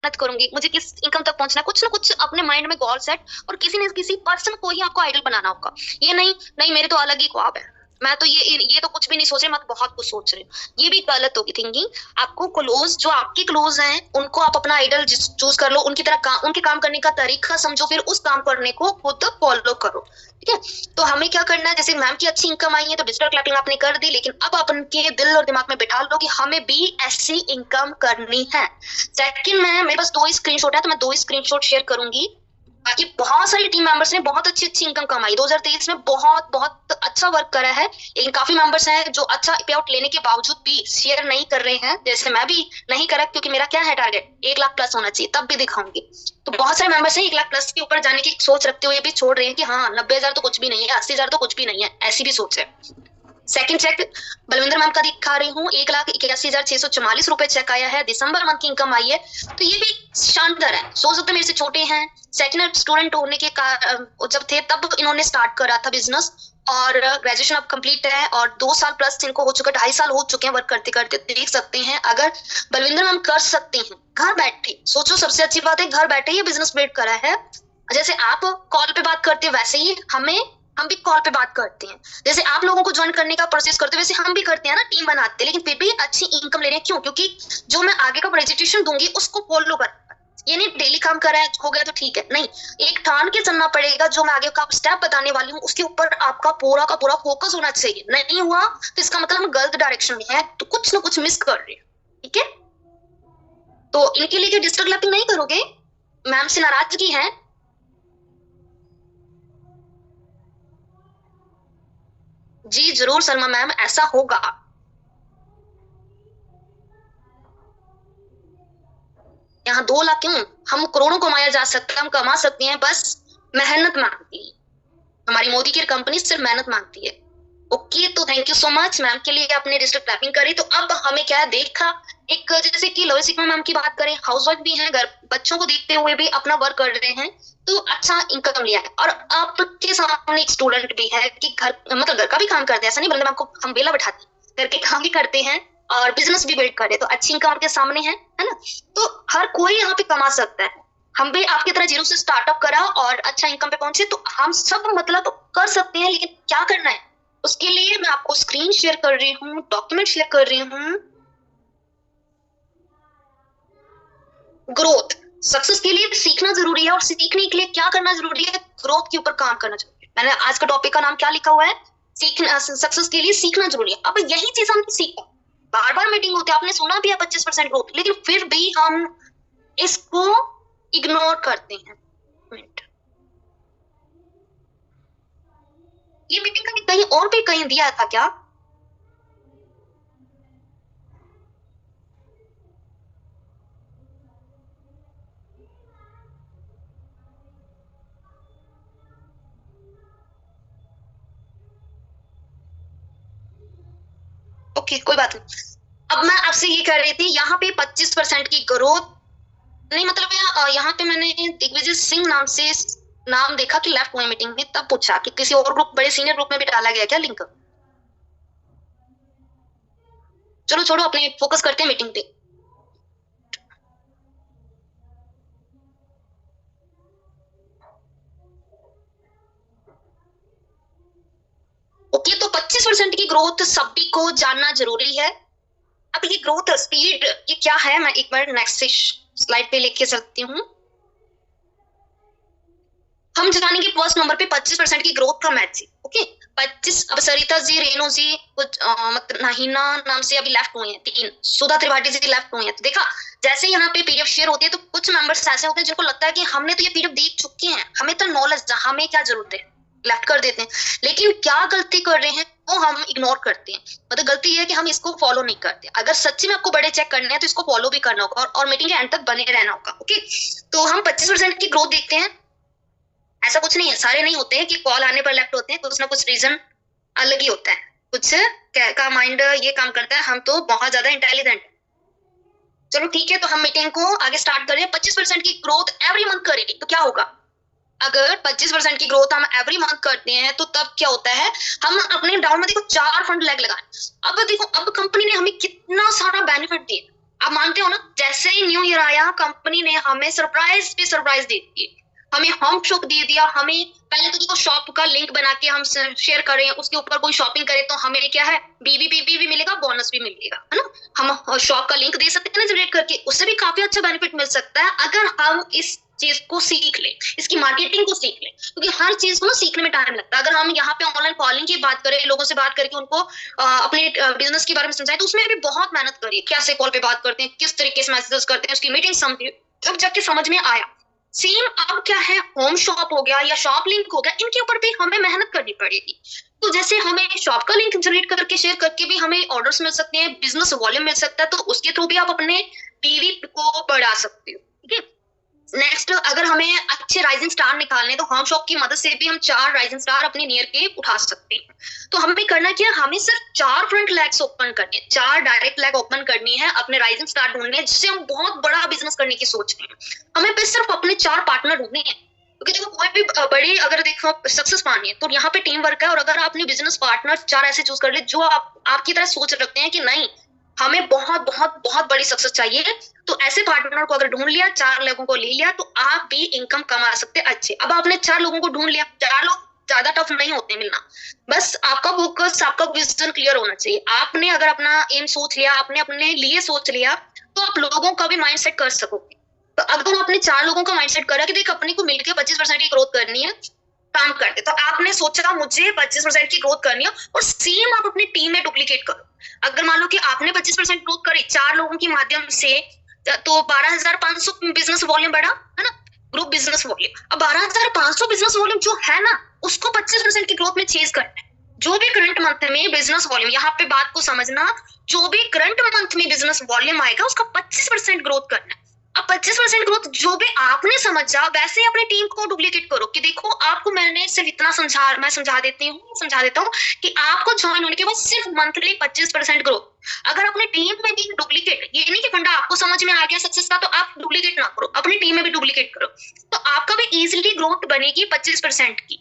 मेहनत करूंगी, मुझे किस इनकम तक पहुंचना, कुछ ना कुछ अपने माइंड में गोल सेट, और किसी न किसी पर्सन को ही आपको आइडल बनाना होगा। ये नहीं नहीं मेरे तो अलग ही ख्वाब है, मैं तो ये तो कुछ भी नहीं सोच रही, मैं तो बहुत कुछ सोच रही हूँ, ये भी गलत होगी थिंकिंग। आपको क्लोज, जो आपके क्लोज हैं उनको आप अपना आइडल चूज कर लो, उनकी तरह उनके काम करने का तरीका समझो, फिर उस काम करने को खुद फॉलो करो। ठीक है, तो हमें क्या करना है, जैसे मैम की अच्छी इनकम आई है तो डिजिटल क्लैपिंग आपने कर दी, लेकिन अब अपन के दिल और दिमाग में बिठा लो कि हमें भी ऐसी इनकम करनी है। सेकंड में मेरे पास 2 स्क्रीनशॉट है, तो मैं 2 स्क्रीनशॉट शेयर करूंगी। बाकी बहुत सारी टीम मेंबर्स ने बहुत अच्छी अच्छी इनकम कमाई 2023 में, बहुत बहुत अच्छा वर्क करा है, लेकिन काफी मेंबर्स हैं जो अच्छा पे आउट लेने के बावजूद भी शेयर नहीं कर रहे हैं, जैसे मैं भी नहीं करा, क्योंकि मेरा क्या है टारगेट 1 लाख प्लस होना चाहिए, तब भी दिखाऊंगी। तो बहुत सारे मेंबर्स हैं 1 लाख प्लस के ऊपर जाने की सोच रखते हुए भी छोड़ रहे हैं कि हाँ 90,000 तो कुछ भी नहीं है, 80,000 तो कुछ भी नहीं है, ऐसी भी सोच है। सेकंड चेक बलविंदर मैम का दिखा रही हूँ, 1,81,644 रुपए चेक आया है, दिसंबर मंथ की इनकम आई है, तो ये भी शानदार है। सोच सकते मेरे से छोटे हैं, सेकंड स्टूडेंट होने के जब थे तब इन्होंने स्टार्ट करा था बिजनेस, और ग्रेजुएशन अब कंप्लीट है, और 2 साल प्लस इनको हो चुका, 2.5 साल हो चुके हैं वर्क करते करते। देख सकते हैं अगर बलविंदर मैम कर सकते हैं घर बैठे, सोचो सबसे अच्छी बात है घर बैठे ये बिजनेस बिल्ड करा है। जैसे आप कॉल पे बात करते हैं वैसे ही हम भी कॉल पे बात करते हैं, जैसे आप लोगों को ज्वाइन करने का प्रोसेस करते हैं वैसे हम भी करते हैं ना, टीम बनाते हैं, लेकिन फिर भी अच्छी इनकम ले रहे हैं। क्यों? क्योंकि जो मैं आगे का प्रेजेंटेशन दूंगी उसको फॉलो कर, ये नहीं डेली काम कर रहा है हो गया तो ठीक है, नहीं, एक ठान के चलना पड़ेगा। जो मैं आगे का स्टेप बताने वाली हूँ उसके ऊपर आपका पूरा का पूरा फोकस होना चाहिए। नहीं हुआ तो इसका मतलब हम गलत डायरेक्शन में है, तो कुछ ना कुछ मिस कर रहे हैं। ठीक है, तो इनके लिए डिजिटल क्लैपिंग नहीं करोगे, मैम से नाराजगी है? जी जरूर सलमा मैम, ऐसा होगा। यहाँ 2 लाख क्यों, हम करोड़ों कमाया जा सकता है, हम कमा सकते हैं, बस मेहनत मांगती है। हमारी मोदी की कंपनी सिर्फ मेहनत मांगती है। ओके, तो thank you so much ma'am के लिए, आपने डिजिटल क्लैपिंग करी। तो अब हमें क्या है देखा, एक जैसे कि लोही सिग्मा मैम की बात करें, हाउसवाइफ भी हैं, घर बच्चों को देखते हुए भी अपना वर्क कर रहे हैं, तो अच्छा इनकम लिया है। और आपके सामने एक स्टूडेंट भी है कि घर मतलब घर का भी काम करते हैं, ऐसा नहीं मतलब आपको हम बेला बैठाते हैं, घर के काम भी करते हैं और बिजनेस भी बिल्ड कर रहे हैं, तो अच्छी इनकम आपके सामने है ना। तो हर कोई यहाँ पे कमा सकता है, हम भी आपकी तरह जीरो से स्टार्टअप करा और अच्छा इनकम पे पहुंचे, तो हम सब मतलब कर सकते हैं, लेकिन क्या करना है उसके लिए मैं आपको स्क्रीन शेयर कर रही हूँ, डॉक्यूमेंट शेयर कर रही हूँ। ग्रोथ सक्सेस के लिए सीखना जरूरी है, और सीखने के लिए क्या करना जरूरी है, ग्रोथ के ऊपर काम करना जरूरी है। मैंने आज का टॉपिक का नाम क्या लिखा हुआ है, सीखना, सक्सेस के लिए सीखना जरूरी है। अब यही चीज हमने सीखा, बार बार मीटिंग होती है, आपने सुना भी है 25% ग्रोथ, लेकिन फिर भी हम इसको इग्नोर करते हैं। ये मीटिंग का कहीं और भी कहीं दिया था क्या? ओके कोई बात नहीं। अब मैं आपसे ये कह रही थी, यहाँ पे 25% की ग्रोथ नहीं, मतलब यहाँ पे मैंने दिग्विजय सिंह नाम से नाम देखा कि लेफ्ट हुए मीटिंग में, तब पूछा कि किसी और ग्रुप, बड़े सीनियर ग्रुप में भी डाला गया क्या लिंक। चलो छोड़ो, अपने फोकस करते हैं मीटिंग पे। ओके, तो 25% की ग्रोथ सभी को जानना जरूरी है। अब ये ग्रोथ स्पीड ये क्या है, मैं एक बार नेक्स्ट स्लाइड पे लेके चलती हूँ। हम जानेंगे फर्स्ट नंबर पे 25% की ग्रोथ का मैजिक। ओके 25, अब सरिता जी, रेणु जी, कुछ मतलब नाहिना नाम से अभी लेफ्ट हुए हैं 3, सुधा त्रिपाठी जी लेफ्ट हुए हैं। तो देखा जैसे यहाँ पे पीडीएफ शेयर होती है तो कुछ मेंबर्स ऐसे होते हैं जिनको लगता है कि हमने तो ये पीडीएफ देख चुके हैं, हमें तो नॉलेज, हमें क्या जरूरत है, लेफ्ट कर देते हैं। लेकिन क्या गलती कर रहे हैं वो हम इग्नोर करते हैं, मतलब गलती ये है कि हम इसको फॉलो नहीं करते। अगर सच्ची में आपको बड़े चेक करने हैं तो इसको फॉलो भी करना होगा और मीटिंग के एंड तक बने रहना होगा। ओके, तो हम 25% की ग्रोथ देखते हैं। ऐसा कुछ नहीं है, सारे नहीं होते हैं कि कॉल आने पर लेफ्ट होते हैं, कुछ ना कुछ रीजन अलग ही होता है, कुछ का माइंड ये काम करता है, हम तो बहुत ज्यादा इंटेलिजेंट। चलो ठीक है, तो हम मीटिंग को आगे स्टार्ट करें। 25% की ग्रोथ एवरी मंथ करेंगे तो क्या होगा, अगर 25% की ग्रोथ हम एवरी मंथ करते हैं तो तब क्या होता है, हम अपने डाउन में देखो 4 फंड लैग लगाए। अब देखो अब कंपनी ने हमें कितना सारा बेनिफिट दिया, आप मानते हो ना, जैसे ही न्यू ईयर आया कंपनी ने हमें सरप्राइज पे सरप्राइज दे दी, हमें होम शॉप दे दिया। हमें पहले तो देखो शॉप का लिंक बना के हम शेयर करें, उसके ऊपर कोई शॉपिंग करे तो हमें क्या है, बीबीबीबी भी मिलेगा, बोनस भी मिलेगा, है ना। हम शॉप का लिंक दे सकते हैं ना जनरेट करके, उससे भी काफी अच्छा बेनिफिट मिल सकता है अगर हम इस चीज को सीख ले, इसकी मार्केटिंग को सीख ले, क्योंकि हर चीज को ना सीखने में टाइम लगता है। अगर हम यहाँ पे ऑनलाइन कॉलिंग की बात करें, लोगों से बात करके उनको अपने बिजनेस के बारे में समझाएं, तो उसमें भी बहुत मेहनत करिए, कैसे कॉल पे बात करते हैं, किस तरीके से मैसेजेस करते हैं, उसकी मीटिंग समझिए, तब जाके समझ में आया। सेम अब क्या है, होम शॉप हो गया या शॉप लिंक हो गया, इनके ऊपर भी हमें मेहनत करनी पड़ेगी। तो जैसे हमें शॉप का लिंक जनरेट करके शेयर करके भी हमें ऑर्डर्स मिल सकते हैं, बिजनेस वॉल्यूम मिल सकता है, तो उसके थ्रू भी आप अपने पीवी को बढ़ा सकते हो, ठीक है। नेक्स्ट, अगर हमें अच्छे राइजिंग स्टार निकालने, तो होम शॉप की मदद से भी हम 4 राइजिंग स्टार अपने नियर के उठा सकते हैं। तो हमें करना क्या, हमें सिर्फ 4 फ्रंट लेग्स ओपन करने हैं, 4 डायरेक्ट लेग ओपन करनी है, अपने राइजिंग स्टार ढूंढने हैं, जिससे हम बहुत बड़ा बिजनेस करने की सोच रहे हैं। हमें बस सिर्फ अपने 4 पार्टनर ढूंढने हैं, क्योंकि देखो कोई भी बड़ी अगर देखो सक्सेस पानी है तो यहाँ पे टीम वर्क है। और अगर आपने बिजनेस पार्टनर 4 ऐसे चूज कर ले जो आपकी तरह सोच रखते हैं कि नहीं हमें बहुत बहुत बहुत बड़ी सक्सेस चाहिए, तो ऐसे पार्टनर को अगर ढूंढ लिया, 4 लोगों को ले लिया, तो आप भी इनकम कमा सकते हैं अच्छे। अब आपने 4 लोगों को ढूंढ लिया, 4 लोग ज्यादा टफ नहीं होते मिलना, बस आपका फोकस, आपका विजन क्लियर होना चाहिए। आपने अगर अपना एम सोच लिया, आपने अपने लिए सोच लिया, तो आप लोगों का भी माइंडसेट कर सकोगे। तो अगर आपने 4 लोगों का माइंडसेट करा कि देख अपने को मिलकर 25% की ग्रोथ करनी है, काम करते, तो आपने सोचा मुझे 25% की ग्रोथ करनी है, और सेम आप अपनी टीम में डुप्लीकेट करो। अगर मान लो कि आपने 25% ग्रोथ करी 4 लोगों के माध्यम से, तो 12,500 बिजनेस वॉल्यूम बढ़ा, है ना, ग्रुप बिजनेस वॉल्यूम। अब 12,500 बिजनेस वॉल्यूम जो है ना, उसको 25% की ग्रोथ में चेज करना है। जो भी करंट मंथ में बिजनेस वॉल्यूम, यहाँ पे बात को समझना, जो भी करंट मंथ में बिजनेस वॉल्यूम आएगा उसका 25% ग्रोथ करना है। अब 25% ग्रोथ जो भी आपने समझा, वैसे ही अपनी टीम को डुप्लीकेट करो कि देखो आपको मैंने सिर्फ इतना मैं समझा देता हूँ कि आपको ज्वाइन होने के बाद सिर्फ मंथली 25% ग्रोथ। अगर अपनी टीम में भी डुप्लीकेट, ये नहीं कि फंडा आपको समझ में आ गया सक्सेस का तो आप डुप्लीकेट ना करो, अपनी टीम में भी डुप्लीकेट करो, तो आपका भी इजिली ग्रोथ बनेगी 25% की।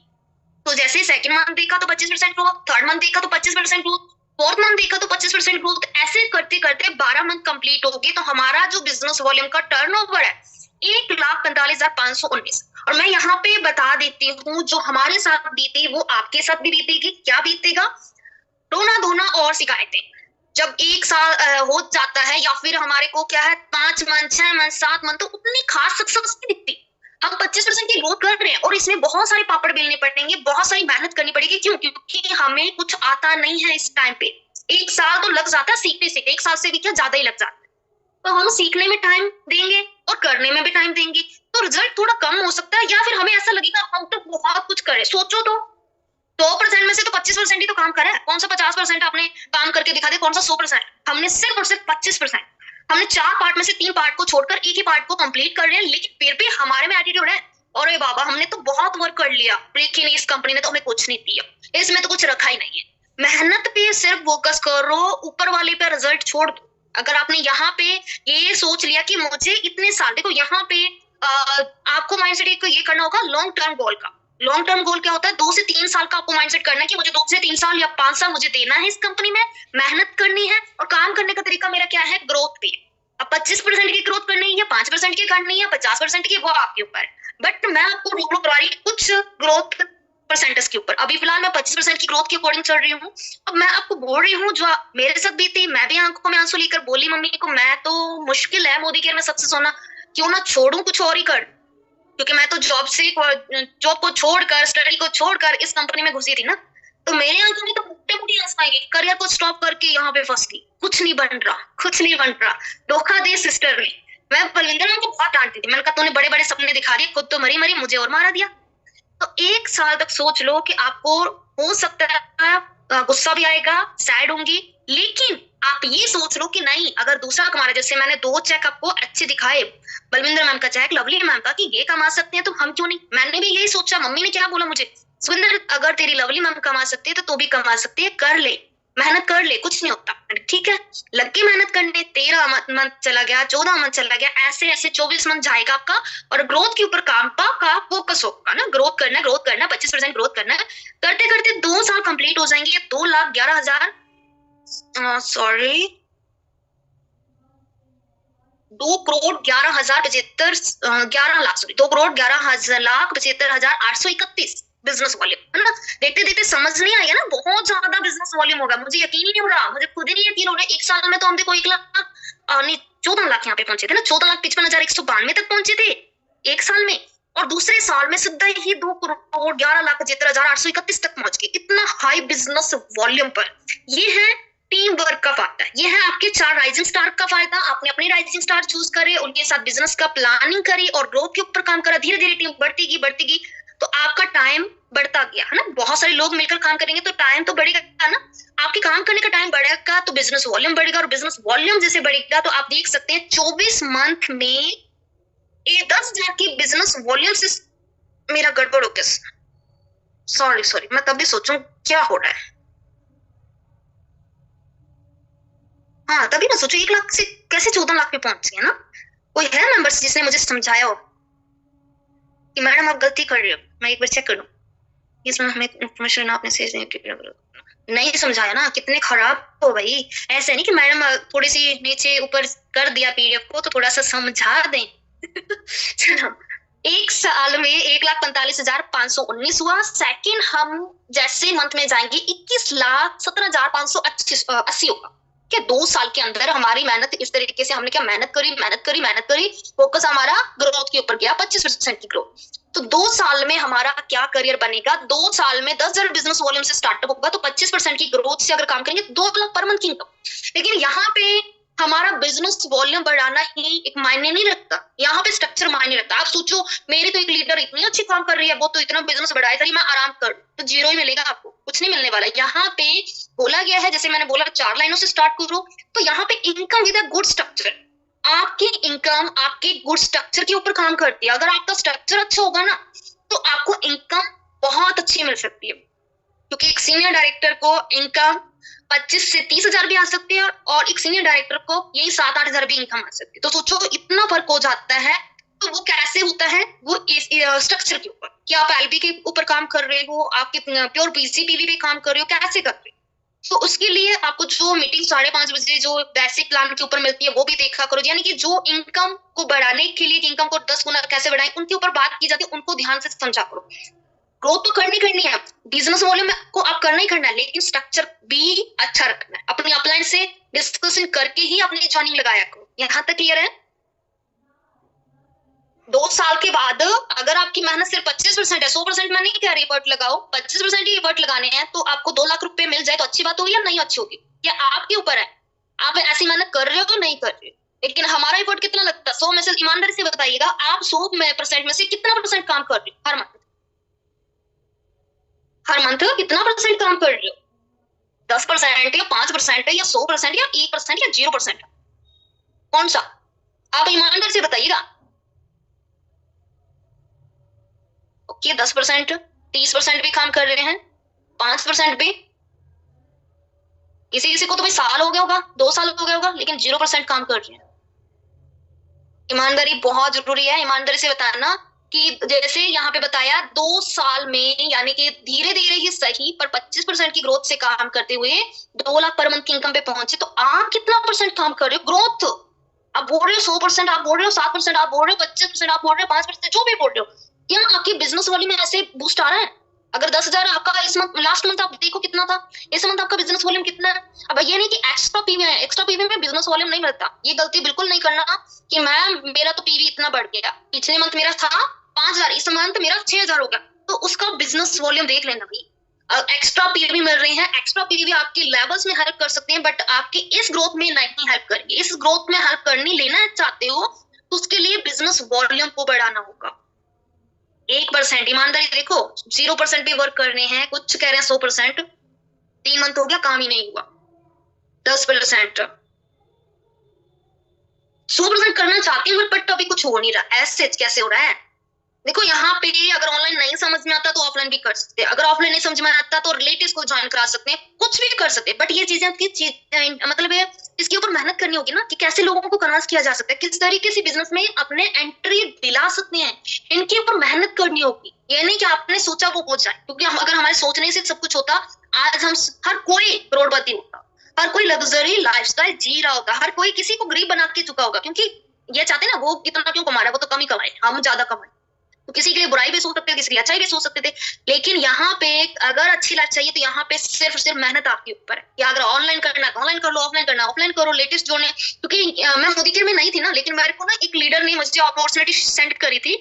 तो जैसे सेकंड मंथ देखा तो 25% ग्रोथ, थर्ड मंथ देखा तो 25% ग्रोथ, फोर्थ मंथ देखा तो 25% ग्रोथ, ऐसे करते करते 12 मंथ कंप्लीट हो गए, तो हमारा जो बिजनेस वॉल्यूम का टर्नओवर है 1,45,519। और मैं यहाँ पे बता देती हूँ, जो हमारे साथ बीती वो आपके साथ भी बीतेगी। क्या बीतेगा, रोना धोना और शिकायतें। जब 1 साल हो जाता है, या फिर हमारे को क्या है 5 मंथ, 6 मंथ, 7 मंथ, तो उतनी खास सक्सेस नहीं दिखती। हम 25% की ग्रोथ कर रहे हैं और इसमें बहुत सारे पापड़ बेलने पड़ेंगे, बहुत सारी मेहनत करनी पड़ेगी। क्यों, क्योंकि हमें कुछ आता नहीं है इस टाइम पे। 1 साल तो लग जाता है सीखते सीखते, 1 साल से भी क्या ज्यादा ही लग जाता है। तो हम सीखने में टाइम देंगे और करने में भी टाइम देंगे, तो रिजल्ट थोड़ा कम हो सकता है, या फिर हमें ऐसा लगेगा हम तो बहुत कुछ करें। सोचो तो 100% में से तो 25% ही तो काम करा है। कौन सा 50% आपने काम करके दिखा दे, कौन सा 100%। हमने सिर्फ और सिर्फ 25%। हमने 4 पार्ट में से 3 पार्ट को छोड़कर एक ही पार्ट को कंप्लीट कर रहे हैं, लेकिन फिर भी हमारे में एटीट्यूड है, अरे बाबा हमने तो बहुत वर्क कर लिया, लेकिन इस कंपनी ने तो हमें कुछ नहीं दिया, इसमें तो कुछ रखा ही नहीं है। मेहनत पे सिर्फ फोकस करो, ऊपर वाले पे रिजल्ट छोड़ दो। अगर आपने यहाँ पे ये सोच लिया कि मुझे इतने साल, देखो यहाँ पे आपको माइंडसेट ये करना होगा लॉन्ग टर्म गोल का। लॉन्ग टर्म गोल क्या होता है, 2 से 3 साल का आपको माइंडसेट करना है कि मुझे 2 से 3 साल या 5 साल मुझे देना है इस कंपनी में, मेहनत करनी है, और काम करने का तरीका मेरा क्या है, ग्रोथ पे। अब 25% की ग्रोथ करनी है या 5% की करनी है, 50% की, वो आपके ऊपर है। बट मैं आपको रूबरू करवा रही कुछ ग्रोथ परसेंटेज के ऊपर। अभी फिलहाल मैं 25% की ग्रोथ के अकॉर्डिंग चल रही हूँ। अब मैं आपको बोल रही हूँ, जो मेरे साथ बीती, मैं भी आंखों में आंसू लेकर बोली मम्मी को, मैं तो मुश्किल है मोदी केयर में सक्सेस होना, क्यों ना छोड़ू कुछ और ही कर, क्योंकि मैं तो जॉब को छोड़कर, स्टडी को छोड़कर इस कंपनी में घुसी थी ना। तो मेरे आंखों में तो मोटे मोटी आंसू आएंगे, करियर को स्टॉप करके यहाँ पे फंस गई, कुछ नहीं बन रहा, कुछ नहीं बन रहा, धोखा दे सिस्टर ने। मैं बलविंदर मैम को बहुत डांटती थी, मैंने कहा तूने बड़े बड़े सपने दिखा दिए, खुद तो मरी मरी, मुझे और मारा दिया। तो 1 साल तक सोच लो कि आपको हो सकता है गुस्सा भी आएगा, सैड होंगी, लेकिन आप ये सोच लो कि नहीं, अगर दूसरा कमा रहा है, जैसे मैंने 2 चेक आपको अच्छे दिखाए, बलविंदर मैम का चेक, लवली मैम का, कि ये कमा सकते हैं तो हम क्यों नहीं। मैंने भी यही सोचा, मम्मी ने क्या बोला मुझे, सुंदर अगर तेरी लवली मैम कमा सकती है तो तू भी कमा सकती है, कर ले, मेहनत कर ले, कुछ नहीं होता। ठीक है, लग के मेहनत करने। 13 मंथ चला गया, 14 मंथ चला गया, ऐसे ऐसे 24 मंथ जाएगा आपका, और ग्रोथ के ऊपर काम का फोकस होगा ना, ग्रोथ करना, 25% ग्रोथ करना है। करते करते 2 साल कंप्लीट हो जाएंगे, 2,11,000 सॉरी 2,11,75,831 बिजनेस वॉल्यूम, है ना। देखते देखते समझ नहीं आया ना, बहुत ज्यादा बिजनेस वॉल्यूम होगा, मुझे यकीन ही नहीं हो रहा, मुझे खुद ही नहीं यकीन हो रहा। एक साल में तो हम देखो 1 लाख नहीं 14 लाख यहाँ पे पहुंचे थे ना, 14,55,192 तक पहुंचे थे एक साल में, और दूसरे साल में सीधा ही 2,11,75,831 तक पहुंच गए, इतना हाई बिजनेस वॉल्यूम पर। ये है टीम वर्क का फायदा, ये है आपके 4 राइजिंग स्टार का फायदा। आपने अपने राइजिंग स्टार चूज करे, उनके साथ बिजनेस का प्लानिंग करी और ग्रोथ के ऊपर काम करा, धीरे धीरे टीम बढ़ती गई, तो आपका टाइम बढ़ता गया, है ना। बहुत सारे लोग मिलकर काम करेंगे तो टाइम तो बढ़ेगा ना, आपके काम करने का टाइम बढ़ेगा तो बिजनेस वॉल्यूम बढ़ेगा, और बिजनेस वॉल्यूम जैसे बढ़ेगा तो आप देख सकते हैं 24 मंथ में 10,000 की बिजनेस वॉल्यूम से मेरा गड़बड़ हो गया। सॉरी, मैं तभी सोचूं क्या हो रहा है। हाँ, तभी मैं सोचू 1 लाख से कैसे 14 लाख पे पहुंच गए ना। कोई है मेंबर्स जिसने मुझे समझाया हो कि मैडम आप गलती कर रही हो, मैं एक बार चेक करूं, इसमें हमें इन्फॉर्मेशन आपने सही नहीं समझाया ना, कितने खराब हो भाई। ऐसे नहीं कि मैडम थोड़ी सी नीचे ऊपर कर दिया पीडीएफ को तो थोड़ा सा समझा दें। चलो, एक साल में 1,45,519 हुआ। सेकंड हम जैसे मंथ में जाएंगे 21,17,580 होगा। क्या 2 साल के अंदर हमारी मेहनत इस तरीके से, हमने क्या मेहनत करी, फोकस हमारा ग्रोथ के ऊपर गया, 25% की ग्रोथ। तो 2 साल में हमारा क्या करियर बनेगा, 2 साल में 10,000 बिजनेस वॉल्यूम से स्टार्टअप होगा तो 25% की ग्रोथ से अगर काम करेंगे 2 लाख पर मंथ की इनकम। लेकिन यहाँ पे हमारा बिजनेस वॉल्यूम बढ़ाना ही एक मायने नहीं रखता, यहाँ पे स्ट्रक्चर मायने रखता। आप सोचो मेरी तो एक लीडर इतनी अच्छी काम कर रही है, वो तो इतना बिजनेस बढ़ाया था, मैं आराम कर तो 0 ही मिलेगा, आपको कुछ नहीं मिलने वाला। यहाँ पे बोला गया है, जैसे मैंने बोला 4 लाइनों से स्टार्ट करो, तो यहाँ पे income with a good structure, आपकी इनकम आपके गुड स्ट्रक्चर के ऊपर काम करती है। अगर आपका स्ट्रक्चर अच्छा होगा ना तो आपको इनकम बहुत अच्छी मिल सकती है, क्योंकि एक सीनियर डायरेक्टर को इनकम 25 से 30,000 भी आ सकती है, और एक सीनियर डायरेक्टर को यही 7-8 हजार भी इनकम आ सकती है। तो सोचो इतना फर्क हो जाता है, तो वो कैसे होता है, वो स्ट्रक्चर के ऊपर, कि आप एलबी के ऊपर काम कर रहे हो, आपके प्योर पीसीपीवी पे काम कर रहे हो, कैसे कर रहे हो। तो उसके लिए आपको जो मीटिंग 5:30 बजे जो बेसिक प्लान के ऊपर मिलती है वो भी देखा करो, यानी कि जो इनकम को बढ़ाने के लिए, इनकम को 10 गुना कैसे बढ़ाएं, उनके ऊपर बात की जाती है, उनको ध्यान से समझा करो। ग्रोथ तो करनी है, बिजनेस वॉल्यूम को आप करना ही करना है, लेकिन स्ट्रक्चर भी अच्छा रखना है। अपनी अपलाइन से डिस्कशन करके ही अपनी ज्वाइनिंग लगाया करो। यहाँ तक क्लियर है। 2 साल के बाद अगर आपकी मेहनत सिर्फ 25% है, 100% में नहीं कह रही एफर्ट लगाओ, 25% ही एफर्ट लगाने हैं, तो आपको 2 लाख रुपए मिल जाए तो अच्छी बात होगी या नहीं अच्छी होगी, या आपके ऊपर है, आप ऐसी मेहनत कर रहे हो तो नहीं कर रहे हो। लेकिन हमारा एफर्ट कितना लगता है, 100 में से ईमानदारी से बताइएगा, आप 100% में से कितना परसेंट काम कर रहे हो हर मंथ कितना परसेंट काम कर रहे हो, 10% या 5% या 100% या 1% या 0%, कौन सा, आप ईमानदारी से बताइएगा। ओके, 10%, 30% भी काम कर रहे हैं, 5% भी, किसी को तो भाई साल हो गया होगा, 2 साल हो गया होगा, लेकिन 0% काम कर रहे हैं। ईमानदारी बहुत जरूरी है, ईमानदारी से बताना कि जैसे यहाँ पे बताया 2 साल में, यानी कि धीरे धीरे ही सही पर 25% की ग्रोथ से काम करते हुए 2 लाख पर मंथ की इनकम पे पहुंचे। तो आप कितना परसेंट काम कर रहे हो, ग्रोथ आप बोल रहे हो 100%, आप बोल रहे हो 7%, आप बोल रहे हो 25%, आप बोल रहे हो 5%, जो भी बोल रहे हो, क्या आपकी बिजनेस वाली में ऐसे बूस्ट आ रहा है। अगर 10,000 आपका इस मंथ, लास्ट मंथ आप देखो कितना था, इस मंथ आपका बिजनेस वॉल्यूम कितना है। अब ये नहीं कि एक्स्ट्रा पीवी है, एक्स्ट्रा पीवी में बिजनेस वॉल्यूम नहीं मिलता, ये गलती बिल्कुल नहीं करना कि मैम मेरा तो पीवी इतना बढ़ गया, पिछले मंथ मेरा था 5,000, इस मंथ मेरा 6,000 हो गया, तो उसका बिजनेस वॉल्यूम देख लेना भाई। एक्स्ट्रा पीवी मिल रही है, एक्स्ट्रा पीवी आपके लेवल्स में हेल्प कर सकते हैं, बट आपके इस ग्रोथ में नहीं हेल्प करेंगे। इस ग्रोथ में हेल्प करनी लेना चाहते हो तो उसके लिए बिजनेस वॉल्यूम को बढ़ाना होगा। 1% ईमानदारी देखो, 0% भी वर्क करने हैं, कुछ कह रहे हैं 100%, 3 मंथ हो गया काम ही नहीं हुआ। 10%, 100% करना चाहती हूँ बट अभी कुछ हो नहीं रहा, ऐसे कैसे हो रहा है। देखो यहाँ पे अगर ऑनलाइन नहीं समझ में आता तो ऑफलाइन भी कर सकते हैं, अगर ऑफलाइन नहीं समझ में आता तो रिलेटिव्स को ज्वाइन करा सकते हैं, कुछ भी कर सकते हैं, बट ये चीजें मतलब इसके ऊपर मेहनत करनी होगी ना कि कैसे लोगों को कन्वर्स किया जा सकता है, किस तरीके से बिजनेस में अपने एंट्री दिला सकते हैं, इनके ऊपर मेहनत करनी होगी। ये नहीं कि आपने सोचा वो हो जाए, क्योंकि हम अगर हमारे सोचने से सब कुछ होता, आज हम हर कोई करोड़पति होता, हर कोई लग्जरी लाइफस्टाइल जी रहा होता, हर कोई किसी को गरीब बना के चुका होगा, क्योंकि ये चाहते हैं ना वो कितना क्यों कमा रहा है, वो तो कम ही कमाए, हम ज्यादा कमाए। तो किसी के लिए बुराई भी सोच सकते थे, किसी के लिए अच्छाई भी सोच सकते थे, लेकिन यहाँ पे अगर अच्छी लाइफ चाहिए तो यहाँ पे सिर्फ मेहनत आपके ऊपर है। या अगर ऑनलाइन करना है तो ऑनलाइन कर लो, ऑफलाइन करना है ऑफलाइन करो, लेटेस्ट जोड़ने। क्योंकि मैं मोदी केयर में नहीं थी ना, लेकिन मेरे को ना एक लीडर ने मुझे अपॉर्चुनिटी सेंड करी थी।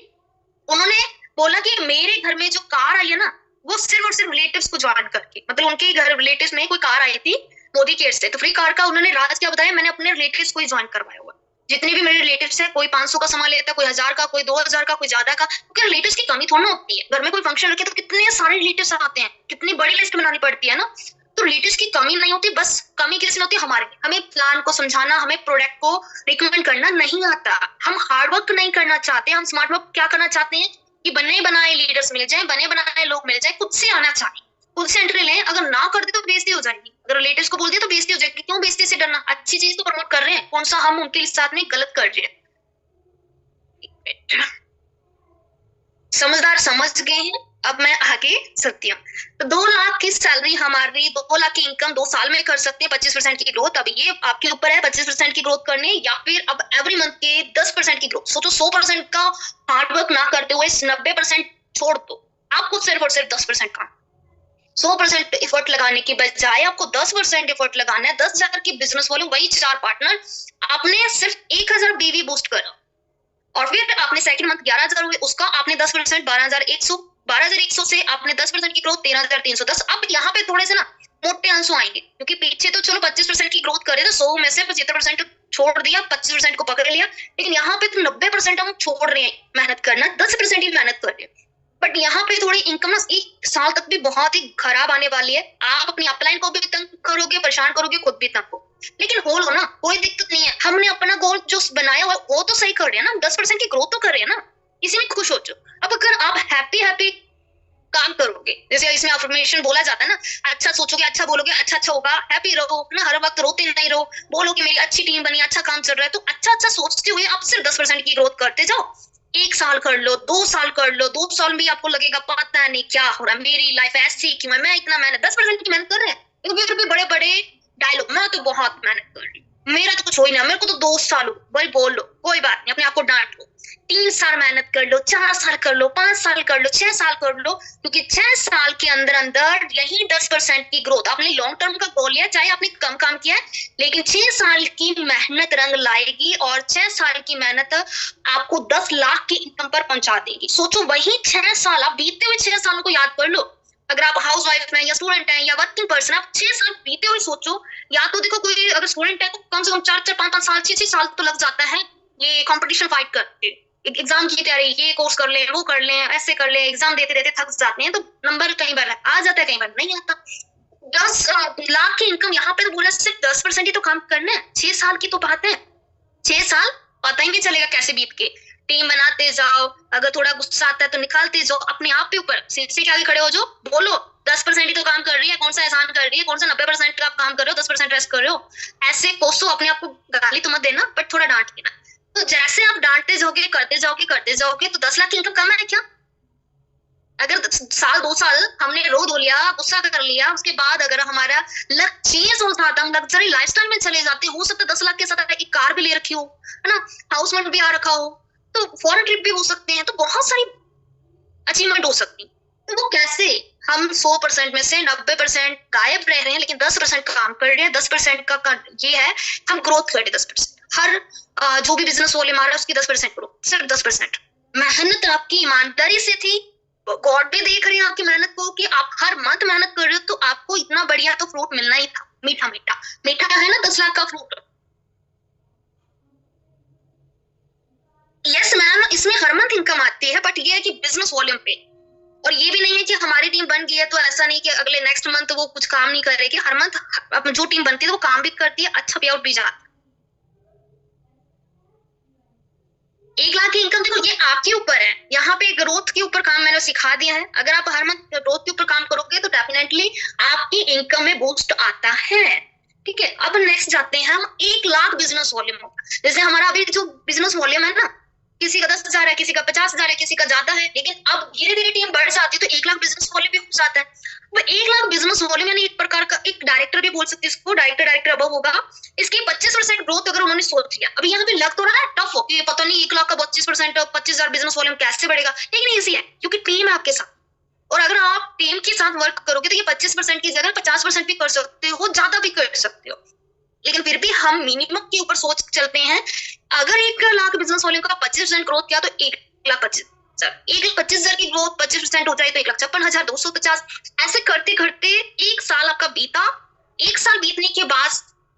उन्होंने बोला कि मेरे घर में जो कार आई है ना, वो सिर्फ और सिर्फ रिलेटिव्स को ज्वाइन करके, मतलब उनके घर रिलेटिव्स में कोई कार आई थी मोदी केयर से, तो फ्री कार का उन्होंने राज क्या बताया, मैंने अपने रिलेटिव्स को ही ज्वाइन करवाया हुआ। जितने भी मेरे रिलेटिव्स है, कोई 500 का सामान लेता है, कोई 1000 का, कोई 2000 का, कोई ज्यादा का, क्योंकि रिलेटिव्स की कमी थोड़ा ना होती है। घर में कोई फंक्शन रखे तो कितने सारे रिलेटिव्स आते हैं, कितनी बड़ी लिस्ट बनानी पड़ती है ना। तो रिलेटिव्स की कमी नहीं होती, बस कमी किसी में होती है हमारे, हमें प्लान को समझाना, हमें प्रोडक्ट को रिकमेंड करना नहीं आता। हम हार्ड वर्क नहीं करना चाहते, हम स्मार्ट वर्क क्या करना चाहते हैं कि बने बनाए लीडर्स मिल जाए, बने बनाए लोग मिल जाए, खुद से आना चाहिए, खुद से एंट्री लें। अगर ना कर दे तो बेइज्जती हो जाएगी, अगर रिलेटिव्स को बोल दिया तो बेइज्जती हो जाएगी। क्यों बेइज्जती से डरना, अच्छी चीज तो प्रमोट कर रहे हैं, कौन सा हम उनके साथ में गलत कर रहे हैं। समझदार समझ गए हैं, अब मैं आगे चलती हूँ। तो 2 लाख की सैलरी हमारी, 2 लाख की इनकम 2 साल में कर सकते हैं, 25% की ग्रोथ। अब ये आपके ऊपर है 25% की ग्रोथ करने, या फिर अब एवरी मंथ के 10% की ग्रोथ। सोचो 100% का हार्डवर्क ना करते हुए 90% छोड़ दो, आपको सिर्फ और सिर्फ 10% का 100% एफर्ट लगाने की बजाय आपको 10% एफर्ट लगाना है। 10,000 की बिजनेस वॉल्यूम, वही 4 पार्टनर, आपने सिर्फ 1000 बीवी बूस्ट करा, और फिर आपने सेकंड मंथ 11,000 हुए, उसका आपने 10% 12,100 से आपने 10% की ग्रोथ 13,310। अब यहाँ पे थोड़े से ना मोटे अंशु आएंगे, क्योंकि पीछे तो चलो 25% की ग्रोथ करे तो 100 में से 75% छोड़ दिया, 25% को पकड़ लिया, लेकिन यहाँ पे तो 90% हम छोड़ रहे हैं मेहनत करना, 10% ही मेहनत कर रहे हैं। बट यहाँ पे थोड़ी इनकम ना 1 साल तक भी बहुत ही खराब आने वाली है। आप अपनी अपलाइन को भी तंग करोगे, परेशान करोगे, खुद भी तंग हो, लेकिन होल हो ना, कोई दिक्कत नहीं है। हमने अपना गोल जो बनाया हुआ वो तो सही कर रहे हैं ना, 10% की ग्रोथ तो कर रहे हैं ना, इसी में खुश हो जाओ। अब अगर आप हैप्पी काम करोगे, जैसे इसमें अफर्मेशन बोला जाता है ना, अच्छा सोचोगे, अच्छा बोलोगे, अच्छा होगा, हैप्पी रहो ना, हर वक्त रोते नहीं रहो, बोलो कि मेरी अच्छी टीम बनी, अच्छा काम चल रहा है, तो अच्छा सोचते हुए आप सिर्फ 10% की ग्रोथ करते जाओ। 1 साल कर लो, 2 साल कर लो, 2 साल में आपको लगेगा पता नहीं क्या हो रहा है, मेरी लाइफ ऐसी क्यों है, मैं इतना मेहनत 10% की मेहनत कर रहे हैं। फिर भी बड़े बड़े डायलॉग, मैं तो बहुत मेहनत कर रही हूँ, मेरा तो कुछ हो ही ना, मेरे को तो 2 साल हो, वही बोल लो, कोई बात नहीं, अपने आप को डांट लो। 3 साल मेहनत कर लो, 4 साल कर लो, 5 साल कर लो, 6 साल कर लो, क्योंकि 6 साल के अंदर अंदर यही 10% की ग्रोथ, आपने लॉन्ग टर्म का गोल लिया, चाहे आपने कम काम किया है, लेकिन 6 साल की मेहनत रंग लाएगी, और 6 साल की मेहनत आपको 10 लाख की इनकम पर पहुंचा देगी। सोचो वही 6 साल, आप बीते हुए 6 सालों को याद कर लो। अगर आप हाउस वाइफ हैं या स्टूडेंट हैं या वर्किंग पर्सन, आप 6 साल बीते हुए सोचो। या तो देखो कोई अगर स्टूडेंट है तो कम से कम 4-4, 5-5 साल, 6-6 साल तो लग जाता है ये कंपटीशन फाइट करके, एग्जाम की तैयारी, ये कोर्स कर ले, वो कर ले, ऐसे कर ले, एग्जाम देते देते थक जाते हैं, तो नंबर कई बार आ जाता है, कई बार नहीं आता। 10 लाख की इनकम, यहाँ पे तो बोला सिर्फ 10% ही तो काम करना है, 6 साल की तो बात है। 6 साल पता ही नहीं चलेगा कैसे बीत के। टीम बनाते जाओ, अगर थोड़ा गुस्सा आता है तो निकालते जाओ, अपने आप के ऊपर शीशे के आगे खड़े हो जाओ, बोलो 10% ही तो काम कर रही है, कौन सा एहसान कर रही है, कौन सा 90% का आप काम कर रहे हो, 10% रेस्ट कर रहे हो। ऐसे कोसो अपने आप को, गाली तो मत देना, बट थोड़ा डांट देना। तो जैसे आप डांटते जाओगे, करते जाओगे, तो 10 लाख की इनकम कम है क्या? अगर साल 2 साल हमने रो धो लिया, गुस्सा कर लिया, उसके बाद अगर हमारा लक चेंज हो जाता, हम लग्जरी लाइफस्टाइल में चले जाते, हो सकता है 10 लाख के साथ एक कार भी ले रखी हो, है ना, हाउस में भी आ रखा हो, तो फॉरेन ट्रिप भी हो सकते हैं, तो बहुत सारी अचीवमेंट हो सकती। तो वो कैसे? हम 100% में से 90% गायब रह रहे हैं, लेकिन 10% काम कर रहे हैं। 10% का ये है, हम ग्रोथ कर रहे हैं 10%। हर जो भी बिजनेस वॉल्यूम आ रहा है उसकी 10% ग्रोथ, सिर्फ 10%। मेहनत आपकी ईमानदारी से थी, गॉड भी देख रहे हैं आपकी मेहनत को कि आप हर मंथ मेहनत कर रहे हो, तो आपको इतना बढ़िया तो फ्रूट मिलना ही था, मीठा मीठा मीठा है ना 10 लाख का फ्रूट। यस मैम, इसमें हर मंथ इनकम आती है, बट ये है कि बिजनेस वॉल्यूम पे। और ये भी नहीं है कि हमारी टीम बन गई है तो ऐसा नहीं कि अगले नेक्स्ट मंथ वो कुछ काम नहीं करेगी। हर मंथ जो टीम बनती है वो काम भी करती है, अच्छा पे आउट भी जाता है। 1 लाख की इनकम देखो, ये आपके ऊपर है, यहाँ पे ग्रोथ के ऊपर काम मैंने सिखा दिया है। अगर आप हर मंथ ग्रोथ के ऊपर काम करोगे तो डेफिनेटली आपकी इनकम में बूस्ट आता है। ठीक है, अब नेक्स्ट जाते हैं हम 1 लाख बिजनेस वॉल्यूम। जैसे हमारा अभी जो बिजनेस वॉल्यूम है ना, किसी का 10,000 है, किसी का 50,000 है, किसी का ज्यादा है, लेकिन अब धीरे धीरे टीम बढ़ जाती है तो 1 लाख बिजनेस वॉल्यूम भी हो जाता है। वो 1 लाख बिजनेस वॉल्यूम यानी एक प्रकार का एक डायरेक्टर भी बोल सकते हैं इसको, डायरेक्टर अब होगा। इसकी 25% ग्रोथ अगर उन्होंने सोच लिया, अभी यहाँ पे लग तो रहा है टफ हो कि पता नहीं 1 लाख का 25% 25,000 बिजनेस वॉल्यूम कैसे बढ़ेगा, लेकिन ईजी है क्योंकि टीम है आपके साथ। और अगर आप टीम के साथ वर्क करोगे तो ये 25% की जगह 50% भी कर सकते हो, ज्यादा भी कर सकते हो। लेकिन फिर भी हम मिनिमम के ऊपर सोच चलते हैं। अगर 1 लाख बिजनेस वॉल्यूम का 25% ग्रोथ किया तो 1,25,000 की ग्रोथ 25% हो जाए तो 1,56,250। ऐसे करते करते 1 साल आपका बीता। 1 साल बीतने के बाद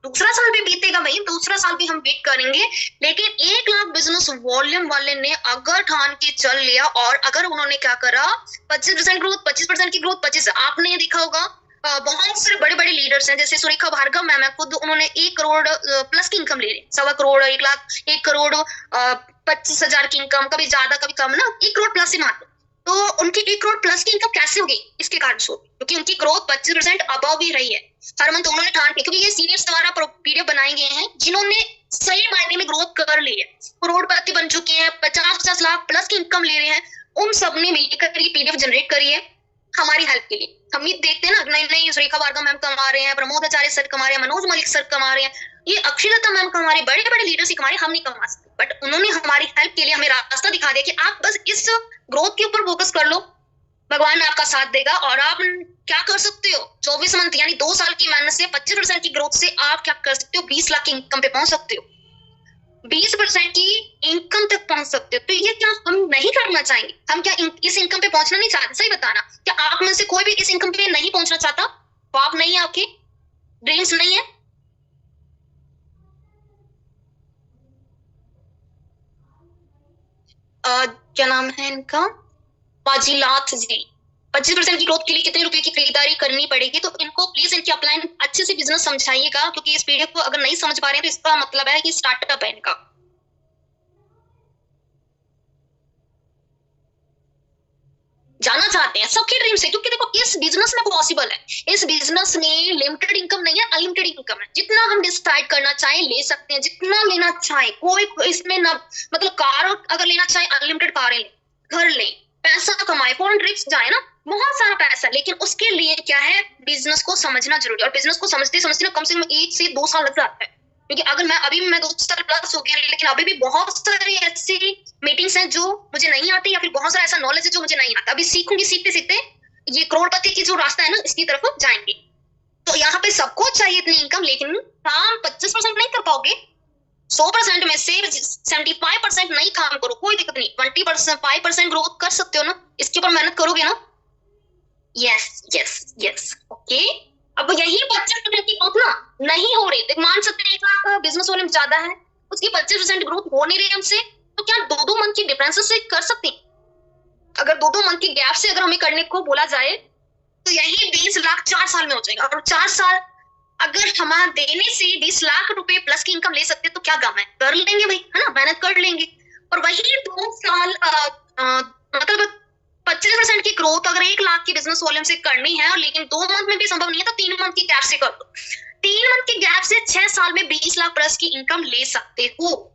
दूसरा साल भी बीतेगा भाई, दूसरा साल भी हम वेट करेंगे। लेकिन 1 लाख बिजनेस वॉल्यूम वाले ने अगर ठान के चल लिया और अगर उन्होंने क्या करा, 25% ग्रोथ, 25% की ग्रोथ, 25 आपने देखा होगा बहुत सारे बड़े बड़े लीडर्स हैं, जैसे सुरेखा भार्गव मैम है, खुद उन्होंने 1 करोड़ प्लस की इनकम ले रहे, 1.25 करोड़, 1 लाख, 1 करोड़ 25,000 की इनकम, कभी ज्यादा कभी कम ना, 1 करोड़ प्लस ही मान लो। तो उनकी 1 करोड़ प्लस की इनकम कैसे होगी, इसके कारण से, क्योंकि उनकी ग्रोथ 25% अबव ही रही है हर मंथ। उन्होंने ठान के, क्योंकि ये सीनियर्स द्वारा पीडीएफ बनाए गए हैं जिन्होंने सही मायने में ग्रोथ कर ली है, करोड़पति बन चुके हैं, 50-50 लाख प्लस की इनकम ले रहे हैं, उन सब ने मिलकर ये पीडीएफ जनरेट करी है हमारी हेल्प के लिए। हम ये देखते हैं ना, नहीं सुरेखा भार्गव मैम कमा रहे हैं, प्रमोद आचार्य सर कमा रहे हैं, मनोज मलिक सर कमा रहे हैं, ये अक्षयलता मैम कमा रहे हैं, बड़े बड़े लीडर्स कमा रहे हैं, हम नहीं कमा सकते। बट उन्होंने हमारी हेल्प के लिए हमें रास्ता दिखा दिया कि आप बस इस ग्रोथ के ऊपर फोकस कर लो, भगवान आपका साथ देगा। और आप क्या कर सकते हो, 24 मंथ यानी 2 साल की मेहनत से 25% की ग्रोथ से आप क्या कर सकते हो, 20 लाख की इनकम पे पहुंच सकते हो, 20% की इनकम तक पहुंच सकते हो। तो ये क्या हम नहीं करना चाहेंगे? हम क्या इस इनकम पे पहुंचना नहीं चाहते? सही बताना, क्या आप में से कोई भी इस इनकम पे नहीं पहुंचना चाहता? ख्वाब नहीं है आपके, ड्रीम्स नहीं है? क्या नाम है इनका, बाजीलाथ जी। 25% की ग्रोथ के लिए कितने रुपए की खरीदारी करनी पड़ेगी? तो इनको प्लीज इनकी अपलाइन अच्छे से बिजनेस समझाइएगा, क्योंकि इस पीडीएफ को अगर नहीं समझ पा रहे हैं तो इसका मतलब है कि स्टार्टअप है इनका। जाना चाहते हैं, सबके ड्रीम से, क्योंकि देखो इस बिजनेस में पॉसिबल है, इस बिजनेस में लिमिटेड इनकम नहीं है, अनलिमिटेड इनकम है। जितना हम डिसाइड करना चाहें ले सकते हैं, जितना लेना चाहें, कोई इसमें ना, मतलब कार अगर लेना चाहे अनलिमिटेड कारें लें, घर लें, पैसा कमाए, फॉरेन ट्रिप्स जाए ना, बहुत सारा पैसा। लेकिन उसके लिए क्या है, बिजनेस को समझना जरूरी है। और बिजनेस को समझते समझते ना कम से कम 1 से 2 साल लग जाता है, क्योंकि अगर मैं 2 साल प्लस हो गया, लेकिन अभी भी बहुत सारी ऐसी मीटिंग्स हैं जो मुझे नहीं आती, या फिर बहुत सारा ऐसा नॉलेज है जो मुझे नहीं आता। अभी सीखूंगी, सीखते सीखते ये करोड़पति की जो रास्ता है ना, इसकी तरफ जाएंगे। तो यहाँ पे सबको चाहिए इतनी इनकम, लेकिन काम 25% नहीं कर पाओगे। 100% में से 75% नहीं काम करो, कोई दिक्कत नहीं, 20% 5% ग्रोथ कर सकते हो ना, इसके ऊपर मेहनत करोगे ना। Yes yes yes, okay. अब यही 25% की ग्रोथ ना नहीं हो रही, तो मान सकते हैं 1 लाख बिजनेस वॉल्यूम ज्यादा है, उसकी 25% ग्रोथ हो नहीं रही हमसे, तो क्या 2-2 मंथ की डिफरेंस से कर सकते हैं? अगर 2-2 मंथ की गैप से अगर हमें करने को बोला जाए तो यही 20 लाख 4 साल में हो जाएगा। और 4 साल अगर हम देने से 20 लाख रुपए प्लस की इनकम ले सकते हैं तो क्या गम है, कर लेंगे भाई, है ना, मेहनत कर लेंगे। और वही 2 साल मतलब 25% की ग्रोथ अगर 1 लाख की बिजनेस वॉल्यूम से करनी है, और लेकिन 2 मंथ में भी संभव नहीं है, तो 3 मंथ की गैप से कर दो। 3 मंथ की गैप से 6 साल में 20 लाख प्लस की इनकम ले सकते हो।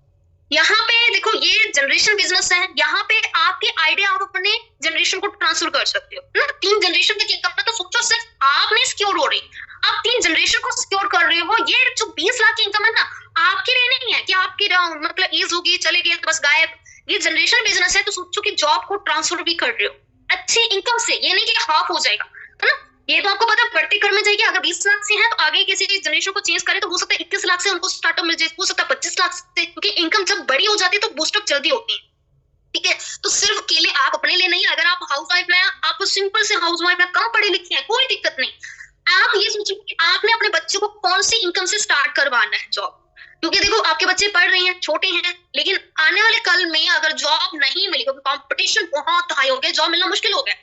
यहाँ पे देखो, ये जनरेशन बिजनेस है, यहाँ पे आपके आइडिया आप अपने जनरेशन को ट्रांसफर कर सकते हो ना। 3 जनरेशन तक इनकम ना, तो सोचो सिर्फ आप नहीं सिक्योर हो रही, आप 3 जनरेशन को सिक्योर कर रहे हो। ये जो 20 लाख की इनकम है ना, आपके लिए नहीं है कि आपकी मतलब एज होगी चले गए बस गायब। ये जनरेशन बिजनेस है, तो सोचो कि जॉब को ट्रांसफर भी कर रहे हो अच्छी इनकम से, ये नहीं कि हाफ हो जाएगा, है ना। ये तो आपको पता है बढ़ती क्रम में जाएगी। अगर 20 लाख से है तो आगे किसी जनरेशन को चेंज करे तो हो सकता है 21 लाख से उनको स्टार्टअप मिल जाए, हो सकता है 25 लाख से, क्योंकि इनकम जब बड़ी हो जाती है तो बूस्टअप जल्दी होती है। ठीक है, तो सिर्फ अकेले आप अपने लिए नहीं, अगर आप हाउस वाइफ है, आप सिंपल से हाउस वाइफ है, कम पढ़े लिखे हैं, कोई दिक्कत नहीं। आप ये सोचो कि आपने अपने बच्चों को कौन सी इनकम से स्टार्ट करवाना है जॉब, क्योंकि देखो आपके बच्चे पढ़ रहे हैं, छोटे हैं, लेकिन आने वाले कल में अगर जॉब नहीं मिली, क्योंकि कंपटीशन बहुत हाई हो गया, जॉब मिलना मुश्किल हो गया,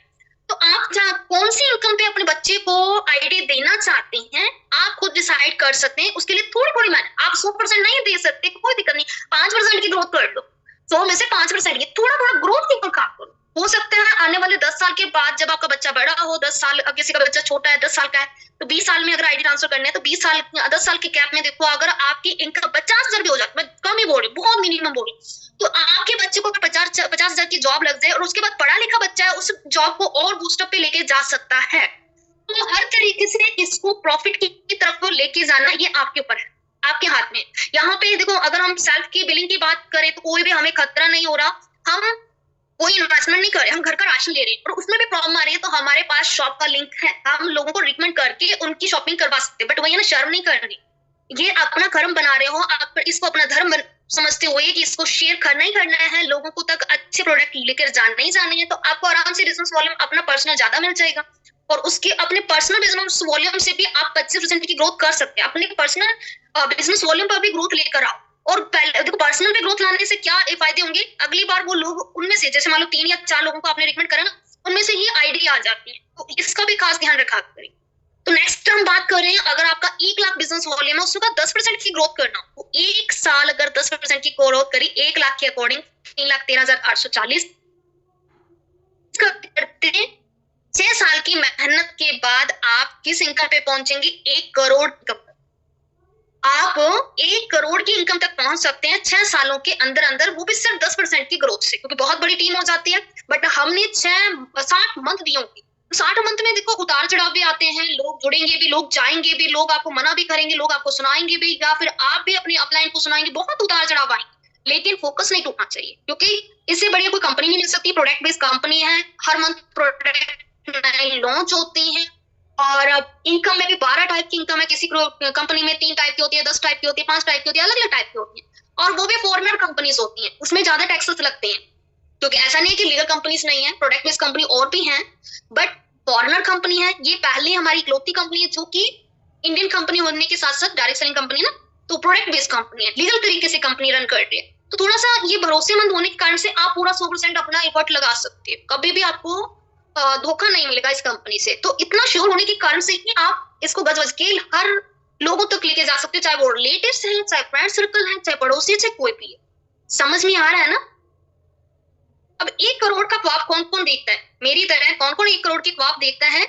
तो आप कौन सी इनकम पे अपने बच्चे को आइडिया देना चाहते हैं, आप खुद डिसाइड कर सकते हैं। उसके लिए थोड़ी थोड़ी मेहनत, आप 100% नहीं दे सकते, कोई दिक्कत नहीं, 5% की ग्रोथ कर दो, 100 में से 5%, ये थोड़ा थोड़ा ग्रोथ के ऊपर काम करो। हो सकता है आने वाले 10 साल के बाद जब आपका बच्चा बड़ा हो, 10 साल, अब किसी का बच्चा छोटा है 10 साल का है, तो 20 साल में अगर आईडी ट्रांसफर करने है तो 20 साल 10 साल के गैप में देखो अगर आपकी इनकम 50,000 भी हो जाए, मैं कम ही बोल रही हूँ, बहुत मिनिमम बोल रही हूँ, तो आपके बच्चे को 50,000 की जॉब लग जाए और उसके बाद पढ़ा लिखा बच्चा है, उस जॉब को और बूस्टअप पे लेके जा सकता है। तो हर तरीके से इसको प्रॉफिट की तरफ लेके जाना ये आपके ऊपर है, आपके हाथ में। यहाँ पे देखो अगर हम सेल्फ की बिलिंग की बात करें तो कोई भी हमें खतरा नहीं हो रहा, हम कोई इन्वेस्टमेंट नहीं कर रहे, हम घर का राशन ले रहे हैं और उसमें भी प्रॉब्लम आ रही है तो हमारे पास शॉप का लिंक है, हम लोगों को रिकमेंड करके उनकी शॉपिंग करवा सकते हैं। बट वही ना, शर्म नहीं करनी, ये अपना धर्म बना रहे हो आप, इसको अपना धर्म समझते हुए कि इसको शेयर करना ही करना है, लोगों को तक अच्छे प्रोडक्ट लेकर जाना ही जाना है, तो आपको आराम से बिजनेस वॉल्यूम अपना पर्सनल ज्यादा मिल जाएगा और उसके अपने पर्सनल बिजनेस वॉल्यूम से भी आप 25% की ग्रोथ कर सकते हैं। अपने पर्सनल बिजनेस वॉल्यूम पर भी ग्रोथ लेकर आओ और पहले देखो पर्सनल पे ग्रोथ लाने से क्या फायदे होंगे, अगली बार वो लोग उनमें से जैसे मान लो 3 या 4 लोगों को आपने रिकमेंड करा ना, उनमें से ही आइडिया आ जाती है, तो इसका भी खास ध्यान रखा करें। तो नेक्स्ट हम बात कर रहे हैं, अगर आपका 1 लाख बिजनेस वॉल्यूम है उसका 10% की ग्रोथ करना, तो एक साल अगर 10% की ग्रोथ करी 1 लाख के अकॉर्डिंग 3,13,840 करते हैं, 6 साल की मेहनत के बाद आप किस इनकम पे पहुंचेंगे, 1 करोड़ इनकम। आप 1 करोड़ की इनकम तक पहुंच सकते हैं 6 सालों के अंदर अंदर, वो भी सिर्फ 10% की ग्रोथ से, क्योंकि बहुत बड़ी टीम हो जाती है। बट हमने 60 मंथ दिए होंगे, 60 मंथ में देखो उतार चढ़ाव भी आते हैं, लोग जुड़ेंगे भी, लोग जाएंगे भी, लोग आपको मना भी करेंगे, लोग आपको सुनाएंगे भी, या फिर आप भी अपने अपलाइन को सुनाएंगे, बहुत उतार चढ़ाव आएंगे, लेकिन फोकस नहीं टूटना चाहिए, क्योंकि इससे बढ़िया कोई कंपनी नहीं मिल सकती। प्रोडक्ट बेस्ड कंपनी है, हर मंथ प्रोडक्ट नए लॉन्च होती है और इनकम में भी 12 टाइप की इनकम है, किसी कंपनी में 3 टाइप की होती है, 10 टाइप की होती है, 5 टाइप की होती है, अलग अलग टाइप की होती है, और वो भी फॉरेनर कंपनीज होती हैं, उसमें ज्यादा टैक्सेस लगते हैं, क्योंकि ऐसा नहीं है कि लीगल कंपनीज नहीं है, प्रोडक्ट बेस्ड कंपनी और भी है, बट फॉरेनर कंपनी है। ये पहले हमारी इकलौती कंपनी है जो कि इंडियन कंपनी होने के साथ साथ डायरेक्ट सेलिंग कंपनी ना, तो प्रोडक्ट बेस्ड कंपनी है, लीगल तरीके से कंपनी रन कर रही है, तो थोड़ा सा ये भरोसेमंद होने के कारण से आप पूरा 100% अपना एफर्ट लगा सकते हैं, कभी भी आपको धोखा नहीं मिलेगा इस कंपनी से। तो इतना श्योर होने के कारण से ही आप इसको गज गज के हर लोगों तक लेके जा सकते हो, चाहे वो रिलेटिव्स हैं, चाहे फ्रेंड सर्कल है, चाहे पड़ोसी, चाहे कोई भी है। समझ में आ रहा है ना? अब 1 करोड़ का ख्वाब कौन कौन देखता है, मेरी तरह कौन कौन 1 करोड़ की ख्वाब देखता है,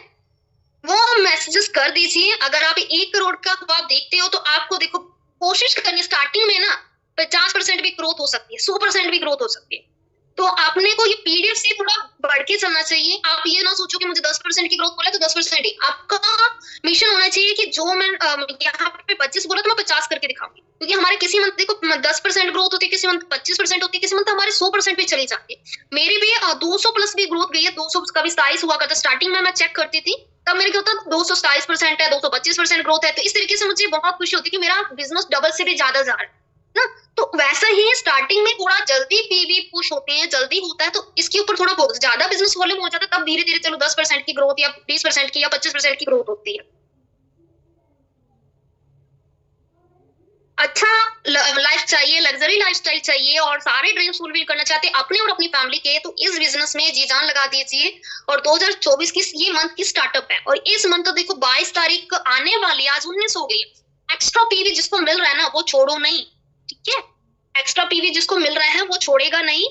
वो मैसेजेस कर दीजिए। अगर आप 1 करोड़ का ख्वाब देखते हो तो आपको देखो कोशिश करनी स्टार्टिंग में ना 50% भी ग्रोथ हो सकती है, 100% भी ग्रोथ हो सकती है, तो आपने को ये पीडीएफ से थोड़ा बढ़ के चलना चाहिए। आप ये ना सोचो कि मुझे 10% की ग्रोथ बोला तो 10% ही, आपका मिशन होना चाहिए कि जो मैं यहाँ पे 25 बोला तो मैं 50 करके दिखाऊंगी, क्योंकि हमारे किसी मंथ देखो 10% ग्रोथ होती है, किसी मंथ 25% होती है, किसी मंथ हमारे 100% पे चली जाती है। मेरी भी 200 प्लस भी ग्रोथ गई है, 200 कभी 27 हुआ करता, स्टार्टिंग में मैं चेक करती थी तब मेरे क्या होता 227% है, 225% ग्रोथ है, तो इस तरीके से मुझे बहुत खुशी होती है कि मेरा बिजनेस डबल से भी ज्यादा जा रहा है ना। तो वैसा ही स्टार्टिंग में थोड़ा जल्दी पीवी पुश होते हैं, जल्दी होता है, तो इसके ऊपर थोड़ा फोकस, ज्यादा बिजनेस वॉल्यूम हो जाता है तब धीरे धीरे चलो 10% की ग्रोथ या 20% की या 25% की ग्रोथ होती है। अच्छा लाइफ चाहिए, लग्जरी लाइफस्टाइल चाहिए और सारे ड्रीम्स फुलफिल करना चाहते हैं अपने और अपनी फैमिली के, तो इस बिजनेस में जी जान लगा दीजिए। और 2024 की ये मंथ की स्टार्टअप है और इस मंथ तो देखो 22 तारीख आने वाली, आज 19 हो गई। एक्स्ट्रा पीवी जिसको मिल रहा है ना वो छोड़ो नहीं, ठीक है? एक्स्ट्रा पीवी जिसको मिल रहा है वो छोड़ेगा नहीं,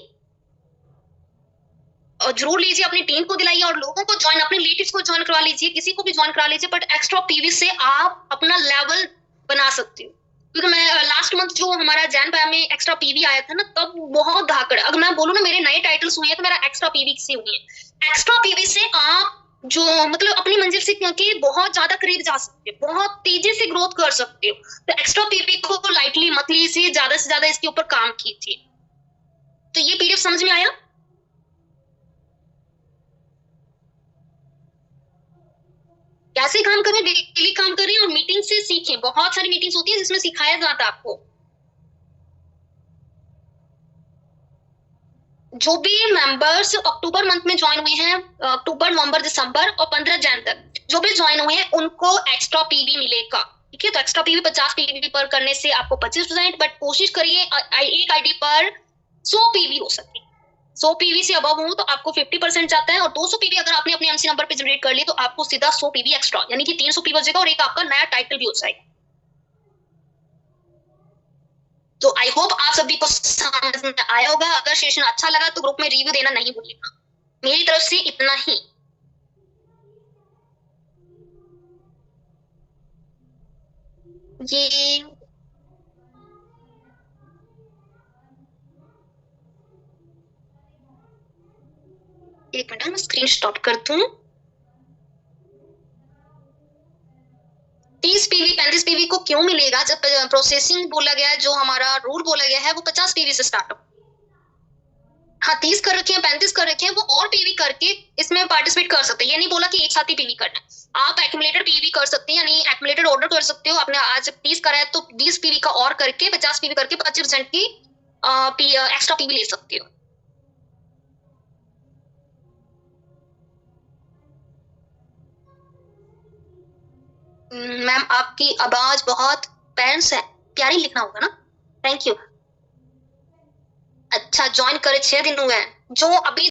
और जरूर लीजिए, अपनी टीम को दिलाइए और लोगों को ज्वाइन, अपने रिलेटिव्स को ज्वाइन करा लीजिए, किसी को भी ज्वाइन करा लीजिए, बट एक्स्ट्रा पीवी से आप अपना लेवल बना सकते हो। क्योंकि मैं लास्ट मंथ जो हमारा जैन पाया में एक्स्ट्रा पीवी आया था ना, तब बहुत धाकड़, अगर मैं बोलूँ ना मेरे नए टाइटल्स हुए हैं तो मेरा एक्स्ट्रा पीवी से हुए हैं। एक्स्ट्रा पीवी से आप जो मतलब अपनी मंजिल से क्योंकि बहुत ज्यादा करीब जा सकते हो, बहुत तेजी से ग्रोथ कर सकते हो, तो एक्स्ट्रा पीवी को लाइटली मत लीजिए, ज्यादा से ज्यादा इसके ऊपर काम कीजिए। तो ये पीडीएफ समझ में आया? कैसे काम करें, डेली काम करें और मीटिंग से सीखें, बहुत सारी मीटिंग्स होती है जिसमें सिखाया जाता है आपको। जो भी मेंबर्स अक्टूबर मंथ में ज्वाइन हुए हैं, अक्टूबर नवंबर दिसंबर और 15 जन तक जो भी ज्वाइन हुए हैं उनको एक्स्ट्रा पीवी मिलेगा, ठीक है? तो एक्स्ट्रा पीवी 50 पीवी पर करने से आपको 25%, बट कोशिश करिए एक आईडी पर 100 पीवी हो सके, 100 पीवी से अबव हो तो आपको 50% जाता है, और 200 पीवी अगर आपने अपने एमसी नंबर पे जनरेट कर ली तो आपको सीधा 100 पीवी एक्स्ट्रा, यानी कि 300 पीवी बचेगा और एक आपका नया टाइटल भी हो जाएगा। तो आई होप आप सभी को समझ में आया होगा। अगर सेशन अच्छा लगा तो ग्रुप में रिव्यू देना नहीं भूलिएगा। मेरी तरफ से इतना ही। ये एक मिनट, मैं स्क्रीन स्टॉप कर दूं। 30 पीवी 35 पीवी को क्यों मिलेगा जब प्रोसेसिंग बोला गया है, जो हमारा रूल बोला गया है वो 50 पीवी से स्टार्ट हो। हाँ, 30 कर रखे हैं, 35 कर रखे हैं, वो और पीवी करके इसमें पार्टिसिपेट कर सकते हैं। ये नहीं बोला कि एक साथ ही पीवी करना है। आप एक्यूमुलेटेड पीवी कर सकते हैं, यानी एक्यूमुलेटेड ऑर्डर कर सकते हो। आपने आज 30 करा है तो 20 पीवी का और करके 50 पीवी करके 25% की एक्स्ट्रा पीवी ले सकते हो। मैम आपकी आवाज बहुत पेरेंट्स है, प्यारी लिखना होगा ना। Thank you. अच्छा, ज्वाइन करे 6 दिन हुए हैं, जो अभी